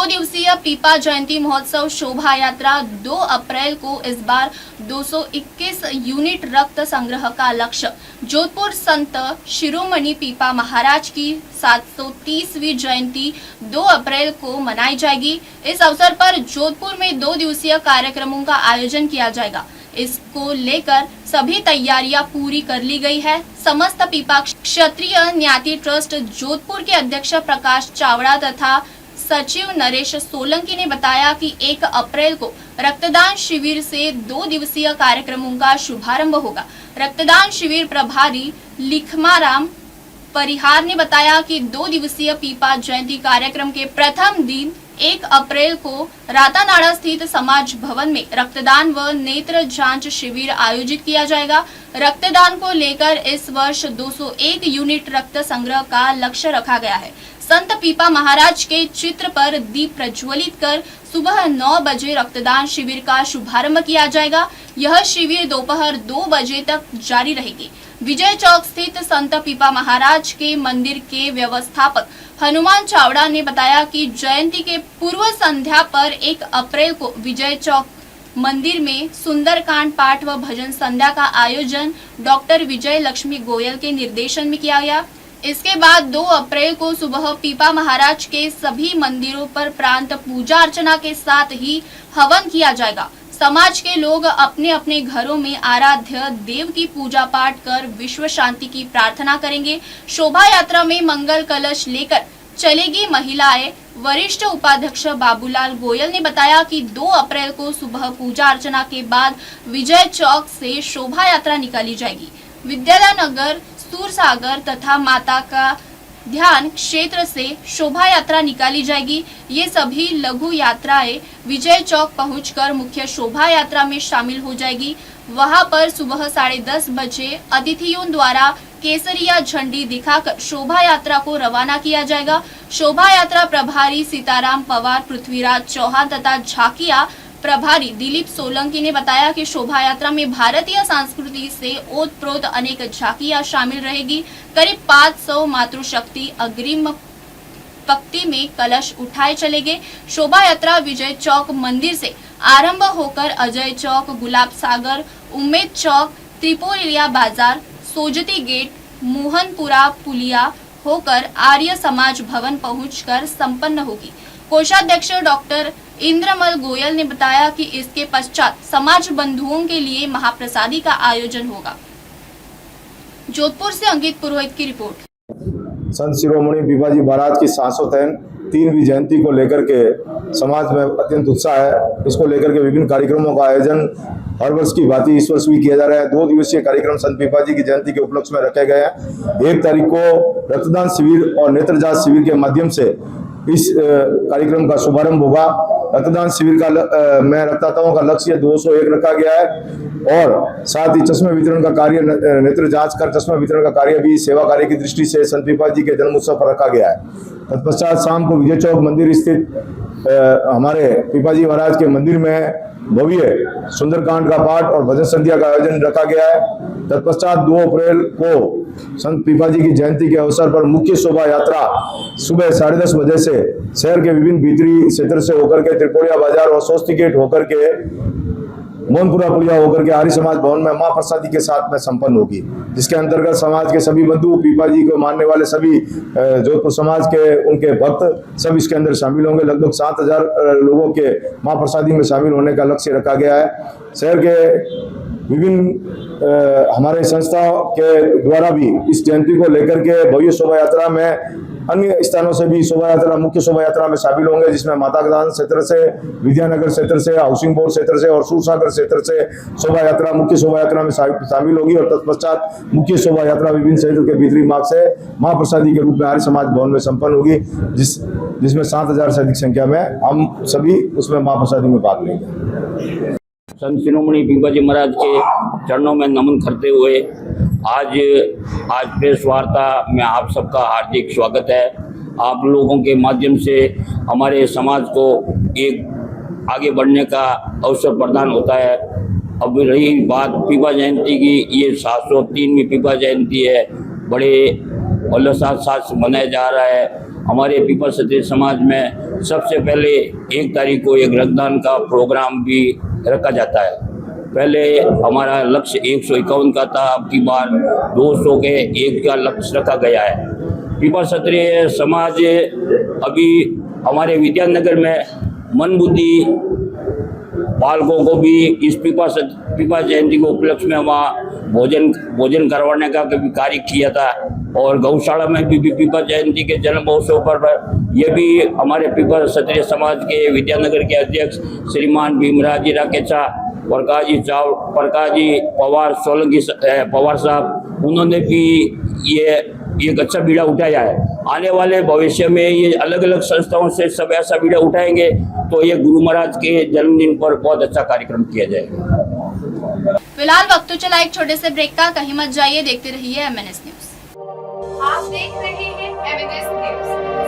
दिवसीय पीपा जयंती महोत्सव शोभा यात्रा 2 अप्रैल को इस बार 221 यूनिट रक्त संग्रह का लक्ष्य जोधपुर संत शिरोमणि पीपा महाराज की 730वीं जयंती 2 अप्रैल को मनाई जाएगी। इस अवसर पर जोधपुर में 2 दिवसीय कार्यक्रमों का आयोजन किया जाएगा। इसको लेकर सभी तैयारियां पूरी कर ली गई है। समस्त पीपा क्षत्रिय न्याति ट्रस्ट जोधपुर के अध्यक्ष प्रकाश चावड़ा तथा सचिव नरेश सोलंकी ने बताया कि 1 अप्रैल को रक्तदान शिविर से 2 दिवसीय कार्यक्रमों का शुभारंभ होगा। रक्तदान शिविर प्रभारी लिखमाराम परिहार ने बताया कि 2 दिवसीय पीपा जयंती कार्यक्रम के प्रथम दिन 1 अप्रैल को रातानाड़ा स्थित समाज भवन में रक्तदान व नेत्र जांच शिविर आयोजित किया जाएगा। रक्तदान को लेकर इस वर्ष 201 यूनिट रक्त संग्रह का लक्ष्य रखा गया है। संत पीपा महाराज के चित्र पर दीप प्रज्वलित कर सुबह 9 बजे रक्तदान शिविर का शुभारंभ किया जाएगा। यह शिविर दोपहर 2 बजे तक जारी रहेगी। विजय चौक स्थित संत पीपा महाराज के मंदिर के व्यवस्थापक हनुमान चावड़ा ने बताया कि जयंती के पूर्व संध्या पर 1 अप्रैल को विजय चौक मंदिर में सुंदरकांड पाठ व भजन संध्या का आयोजन डॉक्टर विजय लक्ष्मी गोयल के निर्देशन में किया गया। इसके बाद 2 अप्रैल को सुबह पीपा महाराज के सभी मंदिरों पर प्रांत पूजा अर्चना के साथ ही हवन किया जाएगा। समाज के लोग अपने अपने घरों में आराध्य देव की पूजा पाठ कर विश्व शांति की प्रार्थना करेंगे। शोभा यात्रा में मंगल कलश लेकर चलेगी महिलाएं। वरिष्ठ उपाध्यक्ष बाबूलाल गोयल ने बताया कि 2 अप्रैल को सुबह पूजा अर्चना के बाद विजय चौक से शोभा यात्रा निकाली जाएगी। विद्यानगर, सूरसागर तथा माता का ध्यान क्षेत्र से शोभा यात्रा निकाली जाएगी। ये सभी लघु यात्राएं विजय चौक पहुंचकर मुख्य शोभा यात्रा में शामिल हो जाएगी। वहां पर सुबह 10:30 बजे अतिथियों द्वारा केसरिया झंडी दिखाकर शोभा यात्रा को रवाना किया जाएगा। शोभा यात्रा प्रभारी सीताराम पवार, पृथ्वीराज चौहान तथा झाकिया प्रभारी दिलीप सोलंकी ने बताया कि शोभा यात्रा में भारतीय संस्कृति से ओतप्रोत अनेक झांकियां शामिल रहेगी। करीब 500 मातृशक्ति अग्रिम पंक्ति में कलश उठाए चलेंगे। शोभा यात्रा विजय चौक मंदिर से आरंभ होकर अजय चौक, गुलाब सागर, उम्मेद चौक, त्रिपोलिया बाजार, सोजती गेट, मोहनपुरा पुलिया होकर आर्य समाज भवन पहुंचकर संपन्न होगी। कोषाध्यक्ष डॉक्टर इंद्रमल गोयल ने बताया कि इसके पश्चात समाज बंधुओं के लिए महाप्रसादी का आयोजन होगा। जोधपुर से अंकित पुरोहित की रिपोर्ट। संत शिरोमणि पीपा जी महाराज की 703वीं जयंती को लेकर के समाज में अत्यंत उत्साह है। इसको लेकर के विभिन्न कार्यक्रमों का आयोजन हर वर्ष की भांति इस वर्ष भी किया जा रहा है। 2 दिवसीय कार्यक्रम संत पीपा जी की जयंती के उपलक्ष्य में रखे गए हैं। 1 तारीख को रक्तदान शिविर और नेत्र जांच शिविर के माध्यम से इस कार्यक्रम का शुभारंभ होगा। रक्तदान शिविर का में रक्तदाताओं का लक्ष्य 201 रखा गया है और साथ ही चश्मे वितरण का कार्य, नेत्र जांच कर चश्मा वितरण का कार्य भी सेवा कार्य की दृष्टि से संत पीपा जी के जन्म उत्सव पर रखा गया है। तत्पश्चात शाम को विजय चौक मंदिर स्थित हमारे पीपा जी महाराज के मंदिर में भव्य सुंदरकांड का पाठ और भजन संध्या का आयोजन रखा गया है। तत्पश्चात 2 अप्रैल को संत पीपा जी की जयंती के अवसर पर मुख्य शोभा यात्रा सुबह 10:30 बजे से शहर के विभिन्न भीतरी क्षेत्र से होकर के त्रिपोलिया बाजार और सोस्ती गेट होकर के मोहनपुरा पुलिया होकर के आर्य समाज भवन में मां प्रसादी के साथ में संपन्न होगी, जिसके अंतर्गत समाज के सभी बंधु, पीपा जी को मानने वाले सभी जोधपुर समाज के उनके भक्त सब इसके अंदर शामिल होंगे। लगभग 7000 लोगों के मां प्रसादी में शामिल होने का लक्ष्य रखा गया है। शहर के विभिन्न हमारे संस्था के द्वारा भी इस जयंती को लेकर के भव्य शोभा यात्रा में अन्य स्थानों से भी शोभा यात्रा, मुख्य शोभा यात्रा में शामिल होंगे, जिसमें माता दान क्षेत्र से, विद्यानगर क्षेत्र से, हाउसिंग बोर्ड क्षेत्र से और सूरसागर क्षेत्र से शोभा यात्रा मुख्य शोभा यात्रा में शामिल होगी और तत्पश्चात मुख्य शोभा यात्रा विभिन्न क्षेत्र के भीतरी मार्ग से महाप्रसादी के रूप में आर्य समाज भवन में संपन्न होगी, जिसमें 7000 से अधिक संख्या में हम सभी उसमें महाप्रसादी में भाग लेंगे। संत शिरोमणि पीपा जी महाराज के चरणों में नमन करते हुए आज प्रेस वार्ता में आप सबका हार्दिक स्वागत है। आप लोगों के माध्यम से हमारे समाज को एक आगे बढ़ने का अवसर प्रदान होता है। अब रही बात पीपा जयंती की, ये 703वीं पीपा जयंती है, बड़े उल्लास साथ मनाया जा रहा है। हमारे पीपा क्षत्रिय समाज में सबसे पहले 1 तारीख को एक रक्तदान का प्रोग्राम भी रखा जाता है। पहले हमारा लक्ष्य 151 का था, अब की बार 200 के 1 का लक्ष्य रखा गया है। पीपा क्षत्रिय समाज अभी हमारे विद्यानगर में मन बुद्धि बालकों को भी इस पीपा जयंती के उपलक्ष्य में वहाँ भोजन करवाने का भी कार्य किया था, और गौशाला में भी पीपा जयंती के जन्म महोत्सव पर ये भी हमारे पीपा क्षत्रिय समाज के विद्यानगर के अध्यक्ष श्रीमान भीमराज जी राकेचा, प्रकाश जी पवार सोलंकी पवार साहब, उन्होंने भी ये एक अच्छा बीड़ा उठाया है। आने वाले भविष्य में ये अलग अलग संस्थाओं से सब ऐसा बीड़ा उठाएंगे तो ये गुरु महाराज के जन्मदिन पर बहुत अच्छा कार्यक्रम किया जाएगा। फिलहाल वक्त तो चला एक छोटे से ब्रेक का, कहीं मत जाइए, देखते रहिए MNS न्यूज। आप देख रहे हैं MNS न्यूज।